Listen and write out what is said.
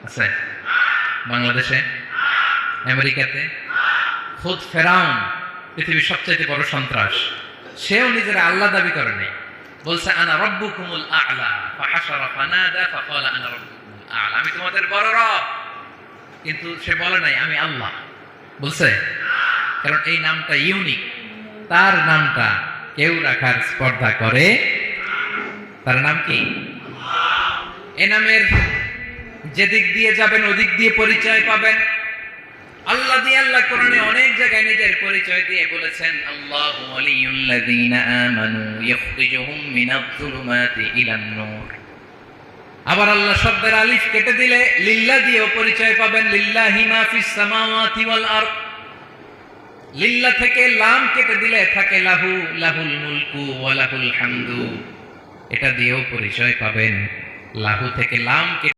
আছে বাংলাদেশে, আমেরিকাতে। খুদ ফেরাউন, পৃথিবীর সবচেয়ে বড় সন্ত্রাস, সেও নিজের আল্লাহ দাবি করে নাই। বলছে আনা রাব্বুকুমুল আ'লা ফাহাশারা ফানাদা ফাকালা আনা রাব্বুকুমুল আ'লা, আমি তোমাদের বড় রব। কিন্তু সে বলে নাই আমি আল্লাহ, বলছে। কারণ এই নামটা ইউনিক, তার নামটা কেউ রাখার স্পর্ধা করে। তার নাম কি? এ নামের যেদিক দিয়ে যাবেন ওদিক দিয়ে পরিচয় পাবেন। আল্লাহ দিয়ে আল্লাহ কোরআনে অনেক জায়গায় নিজের পরিচয় দিয়ে বলেছেন, আল্লাহু ওয়ালিয়ুল্লাযীনা আমানু ইখরিজুহুম মিনাজ-যুলুমাতি ইলান-নূর। আবার আল্লাহ শব্দের আলিফ কেটে দিলে লিল্লাহ দিয়েও পরিচয় পাবেন। লিল্লাহি মা ফিস সামাওয়াতি ওয়াল আরদ। লিল্লাহ থেকে লাম কেটে দিলে থাকে লাহু, লাহুল মুলকু ওয়া লাহুল হামদু। এটা দিয়েও পরিচয় পাবেন। লাহু থেকে লাম